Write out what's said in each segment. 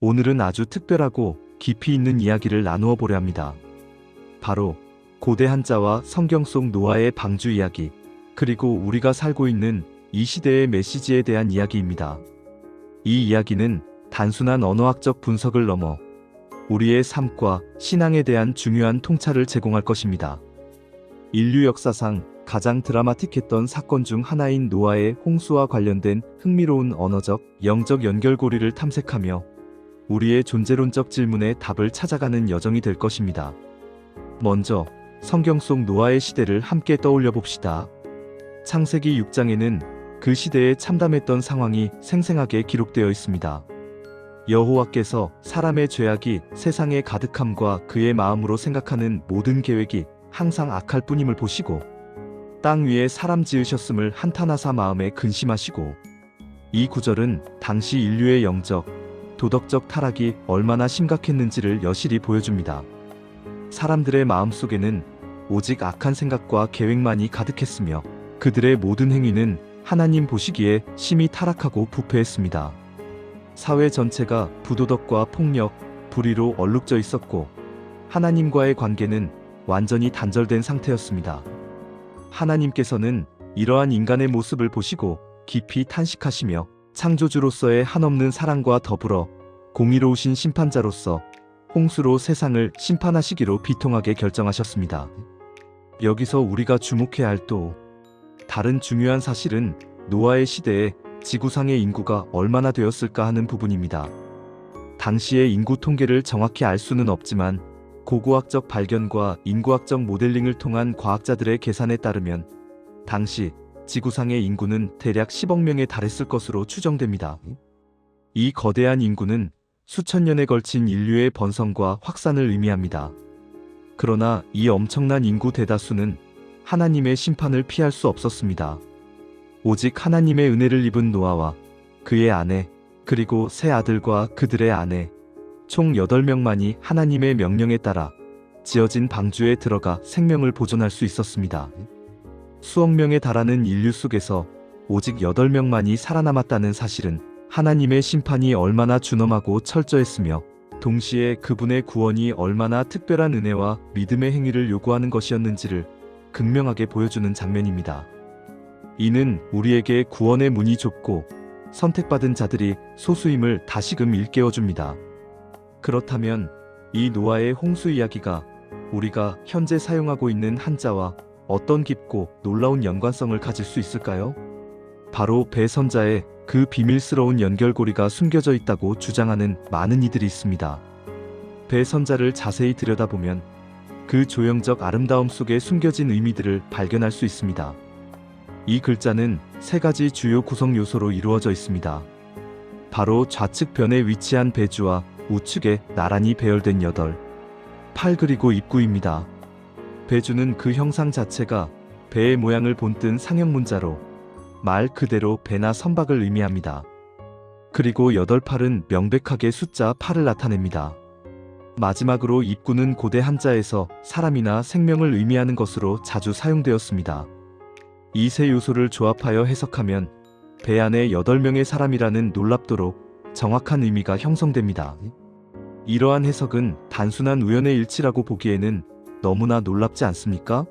오늘은 아주 특별하고 깊이 있는 이야기를 나누어 보려 합니다. 바로 고대 한자와 성경 속 노아의 방주 이야기, 그리고 우리가 살고 있는 이 시대의 메시지에 대한 이야기입니다. 이 이야기는 단순한 언어학적 분석을 넘어 우리의 삶과 신앙에 대한 중요한 통찰을 제공할 것입니다. 인류 역사상 가장 드라마틱했던 사건 중 하나인 노아의 홍수와 관련된 흥미로운 언어적, 영적 연결고리를 탐색하며 우리의 존재론적 질문에 답을 찾아가는 여정이 될 것입니다. 먼저 성경 속 노아의 시대를 함께 떠올려 봅시다. 창세기 6장에는 그 시대에 참담했던 상황이 생생하게 기록되어 있습니다. 여호와께서 사람의 죄악이 세상에 가득함과 그의 마음으로 생각하는 모든 계획이 항상 악할 뿐임을 보시고 땅 위에 사람 지으셨음을 한탄하사 마음에 근심하시고, 이 구절은 당시 인류의 영적, 도덕적 타락이 얼마나 심각했는지를 여실히 보여줍니다. 사람들의 마음속에는 오직 악한 생각과 계획만이 가득했으며 그들의 모든 행위는 하나님 보시기에 심히 타락하고 부패했습니다. 사회 전체가 부도덕과 폭력, 불의로 얼룩져 있었고 하나님과의 관계는 완전히 단절된 상태였습니다. 하나님께서는 이러한 인간의 모습을 보시고 깊이 탄식하시며 창조주로서의 한없는 사랑과 더불어 공의로우신 심판자로서 홍수로 세상을 심판하시기로 비통하게 결정하셨습니다. 여기서 우리가 주목해야 할 또 다른 중요한 사실은 노아의 시대에 지구상의 인구가 얼마나 되었을까 하는 부분입니다. 당시의 인구 통계를 정확히 알 수는 없지만 고고학적 발견과 인구학적 모델링을 통한 과학자들의 계산에 따르면 당시 지구상의 인구는 대략 10억 명에 달했을 것으로 추정됩니다. 이 거대한 인구는 수천 년에 걸친 인류의 번성과 확산을 의미합니다. 그러나 이 엄청난 인구 대다수는 하나님의 심판을 피할 수 없었습니다. 오직 하나님의 은혜를 입은 노아와 그의 아내, 그리고 세 아들과 그들의 아내, 총 8명만이 하나님의 명령에 따라 지어진 방주에 들어가 생명을 보존할 수 있었습니다. 수억 명에 달하는 인류 속에서 오직 8명만이 살아남았다는 사실은 하나님의 심판이 얼마나 준엄하고 철저했으며 동시에 그분의 구원이 얼마나 특별한 은혜와 믿음의 행위를 요구하는 것이었는지를 극명하게 보여주는 장면입니다. 이는 우리에게 구원의 문이 좁고 선택받은 자들이 소수임을 다시금 일깨워줍니다. 그렇다면 이 노아의 홍수 이야기가 우리가 현재 사용하고 있는 한자와 어떤 깊고 놀라운 연관성을 가질 수 있을까요? 바로 배선자에 그 비밀스러운 연결고리가 숨겨져 있다고 주장하는 많은 이들이 있습니다. 배선자를 자세히 들여다보면 그 조형적 아름다움 속에 숨겨진 의미들을 발견할 수 있습니다. 이 글자는 3가지 주요 구성 요소로 이루어져 있습니다. 바로 좌측 변에 위치한 배주와 우측에 나란히 배열된 8, 8 그리고 입구입니다. 배주는 그 형상 자체가 배의 모양을 본뜬 상형 문자로 말 그대로 배나 선박을 의미합니다. 그리고 8, 8은 명백하게 숫자 8을 나타냅니다. 마지막으로 입구는 고대 한자에서 사람이나 생명을 의미하는 것으로 자주 사용되었습니다. 이 세 요소를 조합하여 해석하면 배 안에 8명의 사람이라는 놀랍도록 정확한 의미가 형성됩니다. 이러한 해석은 단순한 우연의 일치라고 보기에는 너무나 놀랍지 않습니까?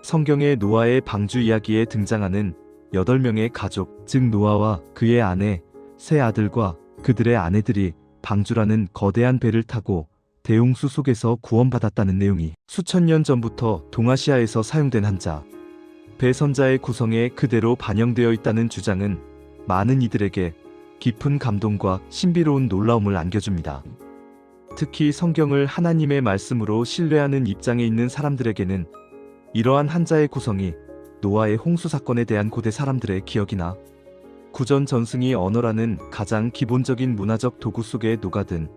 성경의 노아의 방주 이야기에 등장하는 8명의 가족, 즉 노아와 그의 아내, 세 아들과 그들의 아내들이 방주라는 거대한 배를 타고 대홍수 속에서 구원받았다는 내용이 수천 년 전부터 동아시아에서 사용된 한자, 배선자의 구성에 그대로 반영되어 있다는 주장은 많은 이들에게 깊은 감동과 신비로운 놀라움을 안겨줍니다. 특히 성경을 하나님의 말씀으로 신뢰하는 입장에 있는 사람들에게는 이러한 한자의 구성이 노아의 홍수 사건에 대한 고대 사람들의 기억이나 구전 전승의 언어라는 가장 기본적인 문화적 도구 속에 녹아든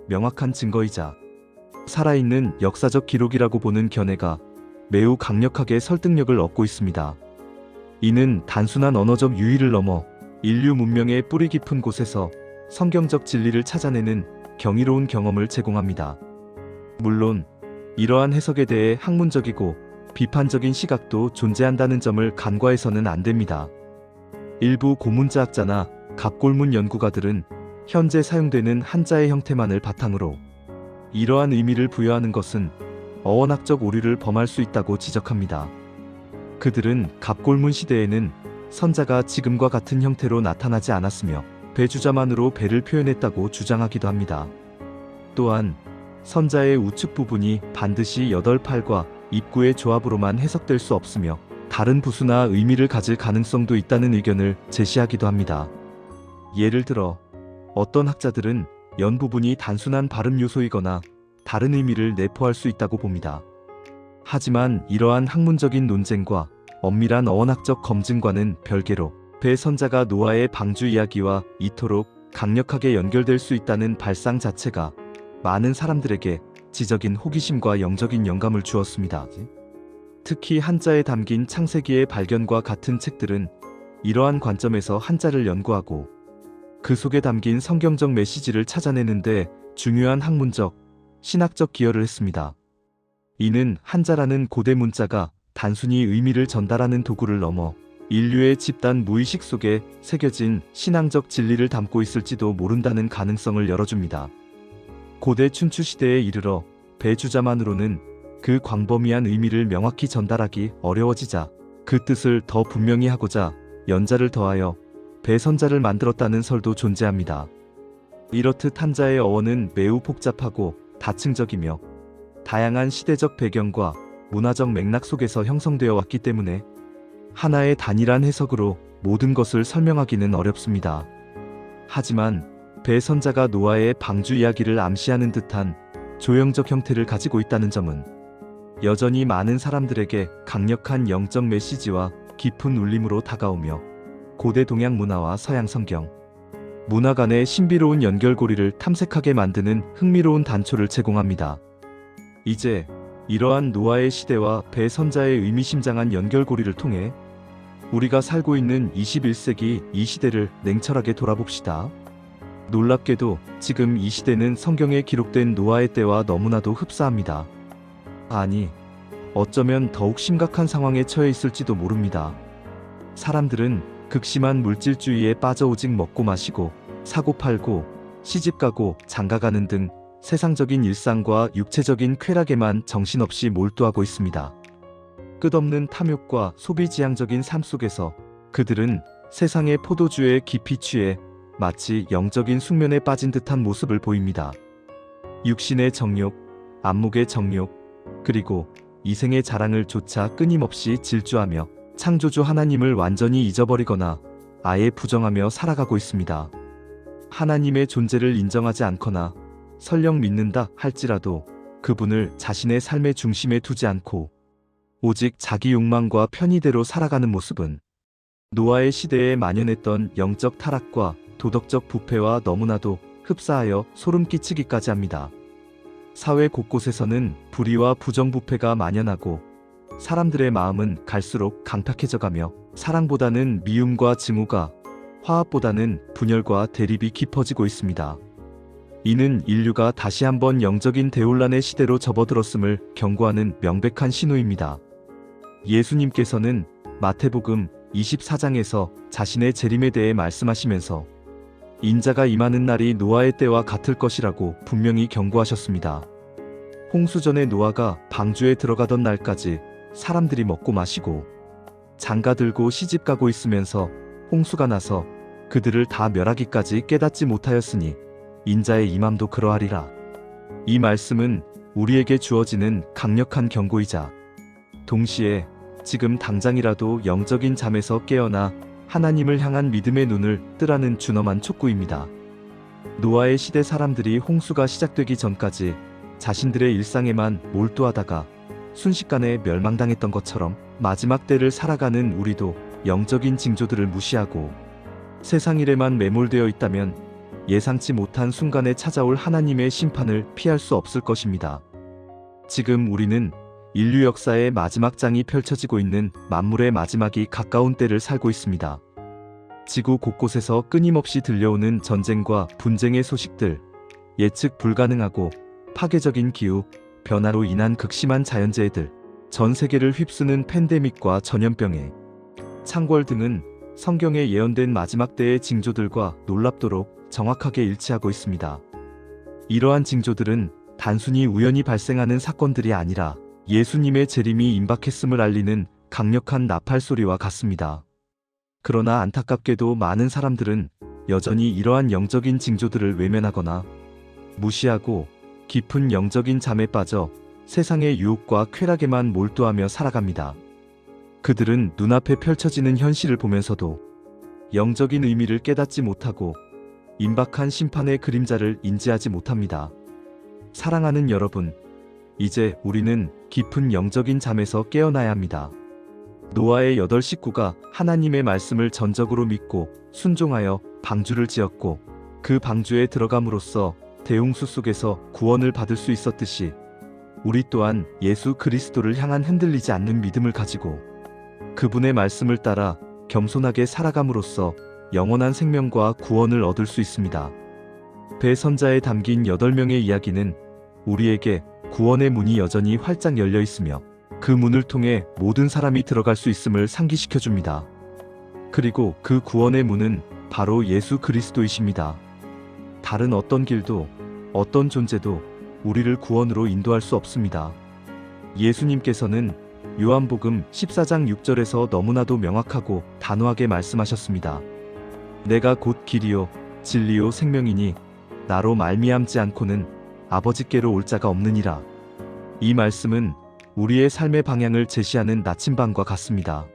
명확한 증거이자 살아있는 역사적 기록이라고 보는 견해가 매우 강력하게 설득력을 얻고 있습니다. 이는 단순한 언어적 유의를 넘어 인류 문명의 뿌리 깊은 곳에서 성경적 진리를 찾아내는 경이로운 경험을 제공합니다. 물론 이러한 해석에 대해 학문적이고 비판적인 시각도 존재한다는 점을 간과해서는 안 됩니다. 일부 고문자학자나 갑골문 연구가들은 현재 사용되는 한자의 형태만을 바탕으로 이러한 의미를 부여하는 것은 어원학적 오류를 범할 수 있다고 지적합니다. 그들은 갑골문 시대에는 선자가 지금과 같은 형태로 나타나지 않았으며 배주자만으로 배를 표현했다고 주장하기도 합니다. 또한 선자의 우측 부분이 반드시 8팔과 입구의 조합으로만 해석될 수 없으며 다른 부수나 의미를 가질 가능성도 있다는 의견을 제시하기도 합니다. 예를 들어 어떤 학자들은 연 부분이 단순한 발음 요소이거나 다른 의미를 내포할 수 있다고 봅니다. 하지만 이러한 학문적인 논쟁과 엄밀한 어원학적 검증과는 별개로 배 선자가 노아의 방주 이야기와 이토록 강력하게 연결될 수 있다는 발상 자체가 많은 사람들에게 지적인 호기심과 영적인 영감을 주었습니다. 특히 한자에 담긴 창세기의 발견과 같은 책들은 이러한 관점에서 한자를 연구하고 그 속에 담긴 성경적 메시지를 찾아내는데 중요한 학문적, 신학적 기여를 했습니다. 이는 한자라는 고대 문자가 단순히 의미를 전달하는 도구를 넘어 인류의 집단 무의식 속에 새겨진 신앙적 진리를 담고 있을지도 모른다는 가능성을 열어줍니다. 고대 춘추 시대에 이르러 배주자만으로는 그 광범위한 의미를 명확히 전달하기 어려워지자 그 뜻을 더 분명히 하고자 연자를 더하여 배선자를 만들었다는 설도 존재합니다. 이렇듯 한자의 어원은 매우 복잡하고 다층적이며 다양한 시대적 배경과 문화적 맥락 속에서 형성되어 왔기 때문에 하나의 단일한 해석으로 모든 것을 설명하기는 어렵습니다. 하지만 배선자가 노아의 방주 이야기를 암시하는 듯한 조형적 형태를 가지고 있다는 점은 여전히 많은 사람들에게 강력한 영적 메시지와 깊은 울림으로 다가오며 고대 동양 문화와 서양 성경, 문화 간의 신비로운 연결고리를 탐색하게 만드는 흥미로운 단초를 제공합니다. 이제 이러한 노아의 시대와 배선자의 의미심장한 연결고리를 통해 우리가 살고 있는 21세기 이 시대를 냉철하게 돌아봅시다. 놀랍게도 지금 이 시대는 성경에 기록된 노아의 때와 너무나도 흡사합니다. 아니, 어쩌면 더욱 심각한 상황에 처해 있을지도 모릅니다. 사람들은 극심한 물질주의에 빠져 오직 먹고 마시고 사고 팔고 시집가고 장가가는 등 세상적인 일상과 육체적인 쾌락에만 정신없이 몰두하고 있습니다. 끝없는 탐욕과 소비지향적인 삶 속에서 그들은 세상의 포도주에 깊이 취해 마치 영적인 숙면에 빠진 듯한 모습을 보입니다. 육신의 정욕, 안목의 정욕, 그리고 이생의 자랑을 조차 끊임없이 질주하며 창조주 하나님을 완전히 잊어버리거나 아예 부정하며 살아가고 있습니다. 하나님의 존재를 인정하지 않거나 설령 믿는다 할지라도 그분을 자신의 삶의 중심에 두지 않고 오직 자기 욕망과 편의대로 살아가는 모습은 노아의 시대에 만연했던 영적 타락과 도덕적 부패와 너무나도 흡사하여 소름 끼치기까지 합니다. 사회 곳곳에서는 불의와 부정부패가 만연하고 사람들의 마음은 갈수록 강팍해져가며 사랑보다는 미움과 증오가, 화합보다는 분열과 대립이 깊어지고 있습니다. 이는 인류가 다시 한번 영적인 대혼란의 시대로 접어들었음을 경고하는 명백한 신호입니다. 예수님께서는 마태복음 24장에서 자신의 재림에 대해 말씀하시면서 인자가 임하는 날이 노아의 때와 같을 것이라고 분명히 경고하셨습니다. 홍수전에 노아가 방주에 들어가던 날까지 사람들이 먹고 마시고 장가들고 시집가고 있으면서 홍수가 나서 그들을 다 멸하기까지 깨닫지 못하였으니 인자의 임함도 그러하리라. 이 말씀은 우리에게 주어지는 강력한 경고이자 동시에 지금 당장이라도 영적인 잠에서 깨어나 하나님을 향한 믿음의 눈을 뜨라는 준엄한 촉구입니다. 노아의 시대 사람들이 홍수가 시작되기 전까지 자신들의 일상에만 몰두하다가 순식간에 멸망당했던 것처럼 마지막 때를 살아가는 우리도 영적인 징조들을 무시하고 세상 일에만 매몰되어 있다면 예상치 못한 순간에 찾아올 하나님의 심판을 피할 수 없을 것입니다. 지금 우리는 인류 역사의 마지막 장이 펼쳐지고 있는 만물의 마지막이 가까운 때를 살고 있습니다. 지구 곳곳에서 끊임없이 들려오는 전쟁과 분쟁의 소식들, 예측 불가능하고 파괴적인 기후, 변화로 인한 극심한 자연재해들, 전 세계를 휩쓰는 팬데믹과 전염병의 창궐 등은 성경에 예언된 마지막 때의 징조들과 놀랍도록 정확하게 일치하고 있습니다. 이러한 징조들은 단순히 우연히 발생하는 사건들이 아니라 예수님의 재림이 임박했음을 알리는 강력한 나팔 소리와 같습니다. 그러나 안타깝게도 많은 사람들은 여전히 이러한 영적인 징조들을 외면하거나 무시하고 깊은 영적인 잠에 빠져 세상의 유혹과 쾌락에만 몰두하며 살아갑니다. 그들은 눈앞에 펼쳐지는 현실을 보면서도 영적인 의미를 깨닫지 못하고 임박한 심판의 그림자를 인지하지 못합니다. 사랑하는 여러분, 이제 우리는 깊은 영적인 잠에서 깨어나야 합니다. 노아의 8 식구가 하나님의 말씀을 전적으로 믿고 순종하여 방주를 지었고 그 방주에 들어감으로써 대홍수 속에서 구원을 받을 수 있었듯이 우리 또한 예수 그리스도를 향한 흔들리지 않는 믿음을 가지고 그분의 말씀을 따라 겸손하게 살아감으로써 영원한 생명과 구원을 얻을 수 있습니다. 배선자에 담긴 8명의 이야기는 우리에게 구원의 문이 여전히 활짝 열려 있으며 그 문을 통해 모든 사람이 들어갈 수 있음을 상기시켜 줍니다. 그리고 그 구원의 문은 바로 예수 그리스도이십니다. 다른 어떤 길도 어떤 존재도 우리를 구원으로 인도할 수 없습니다. 예수님께서는 요한복음 14장 6절에서 너무나도 명확하고 단호하게 말씀하셨습니다. 내가 곧 길이요 진리요 생명이니 나로 말미암지 않고는 아버지께로 올 자가 없느니라. 이 말씀은 우리의 삶의 방향을 제시하는 나침반과 같습니다.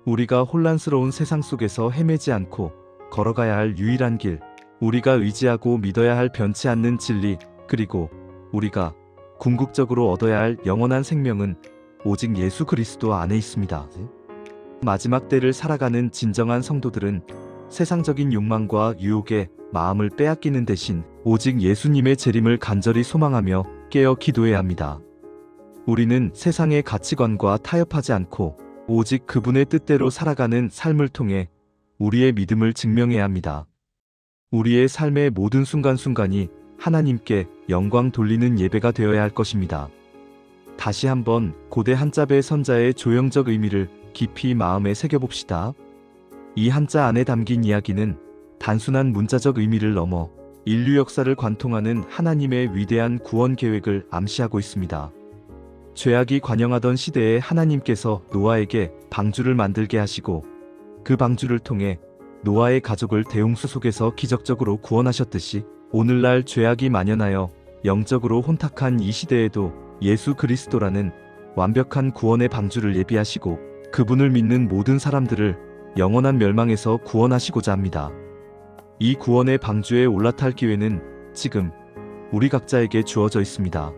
우리가 혼란스러운 세상 속에서 헤매지 않고 걸어가야 할 유일한 길, 우리가 의지하고 믿어야 할 변치 않는 진리, 그리고 우리가 궁극적으로 얻어야 할 영원한 생명은 오직 예수 그리스도 안에 있습니다. 마지막 때를 살아가는 진정한 성도들은 세상적인 욕망과 유혹에 마음을 빼앗기는 대신 오직 예수님의 재림을 간절히 소망하며 깨어 기도해야 합니다. 우리는 세상의 가치관과 타협하지 않고 오직 그분의 뜻대로 살아가는 삶을 통해 우리의 믿음을 증명해야 합니다. 우리의 삶의 모든 순간순간이 하나님께 영광 돌리는 예배가 되어야 할 것입니다. 다시 한번 고대 한자배 선자의 조형적 의미를 깊이 마음에 새겨봅시다. 이 한자 안에 담긴 이야기는 단순한 문자적 의미를 넘어 인류 역사를 관통하는 하나님의 위대한 구원 계획을 암시하고 있습니다. 죄악이 관영하던 시대에 하나님께서 노아에게 방주를 만들게 하시고 그 방주를 통해 노아의 가족을 대홍수 속에서 기적적으로 구원하셨듯이 오늘날 죄악이 만연하여 영적으로 혼탁한 이 시대에도 예수 그리스도라는 완벽한 구원의 방주를 예비하시고 그분을 믿는 모든 사람들을 영원한 멸망에서 구원하시고자 합니다. 이 구원의 방주에 올라탈 기회는 지금 우리 각자에게 주어져 있습니다.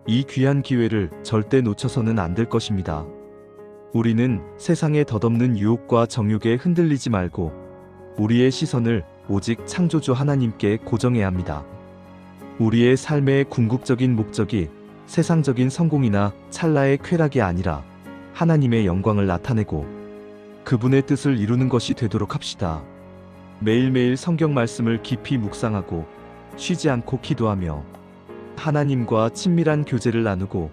이 귀한 기회를 절대 놓쳐서는 안 될 것입니다. 우리는 세상의 덧없는 유혹과 정욕에 흔들리지 말고 우리의 시선을 오직 창조주 하나님께 고정해야 합니다. 우리의 삶의 궁극적인 목적이 세상적인 성공이나 찰나의 쾌락이 아니라 하나님의 영광을 나타내고 그분의 뜻을 이루는 것이 되도록 합시다. 매일매일 성경 말씀을 깊이 묵상하고 쉬지 않고 기도하며 하나님과 친밀한 교제를 나누고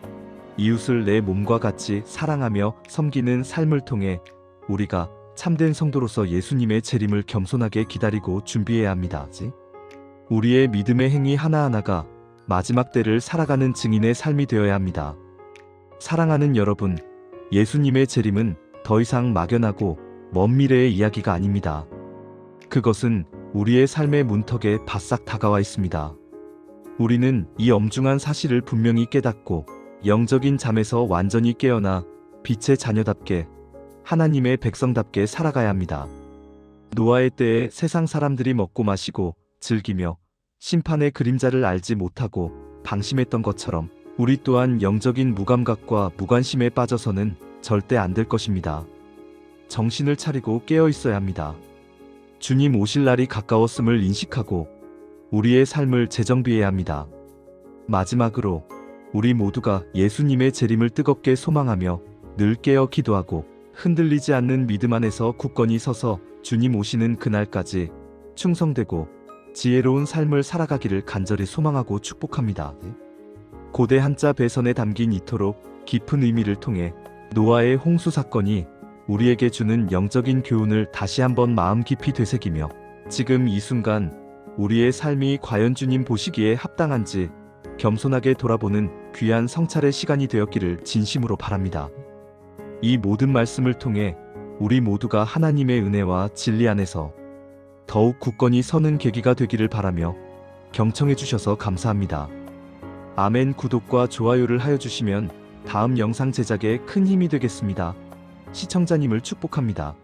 이웃을 내 몸과 같이 사랑하며 섬기는 삶을 통해 우리가 참된 성도로서 예수님의 재림을 겸손하게 기다리고 준비해야 합니다. 우리의 믿음의 행위 하나하나가 마지막 때를 살아가는 증인의 삶이 되어야 합니다. 사랑하는 여러분, 예수님의 재림은 더 이상 막연하고 먼 미래의 이야기가 아닙니다. 그것은 우리의 삶의 문턱에 바싹 다가와 있습니다. 우리는 이 엄중한 사실을 분명히 깨닫고 영적인 잠에서 완전히 깨어나 빛의 자녀답게 하나님의 백성답게 살아가야 합니다. 노아의 때에 세상 사람들이 먹고 마시고 즐기며 심판의 그림자를 알지 못하고 방심했던 것처럼 우리 또한 영적인 무감각과 무관심에 빠져서는 절대 안 될 것입니다. 정신을 차리고 깨어 있어야 합니다. 주님 오실 날이 가까웠음을 인식하고 우리의 삶을 재정비해야 합니다. 마지막으로 우리 모두가 예수님의 재림을 뜨겁게 소망하며 늘 깨어 기도하고 흔들리지 않는 믿음 안에서 굳건히 서서 주님 오시는 그날까지 충성되고 지혜로운 삶을 살아가기를 간절히 소망하고 축복합니다. 고대 한자 배선에 담긴 이토록 깊은 의미를 통해 노아의 홍수 사건이 우리에게 주는 영적인 교훈을 다시 한번 마음 깊이 되새기며 지금 이 순간 우리의 삶이 과연 주님 보시기에 합당한지 겸손하게 돌아보는 귀한 성찰의 시간이 되었기를 진심으로 바랍니다. 이 모든 말씀을 통해 우리 모두가 하나님의 은혜와 진리 안에서 더욱 굳건히 서는 계기가 되기를 바라며 경청해 주셔서 감사합니다. 아멘. 구독과 좋아요를 하여 주시면 다음 영상 제작에 큰 힘이 되겠습니다. 시청자님을 축복합니다.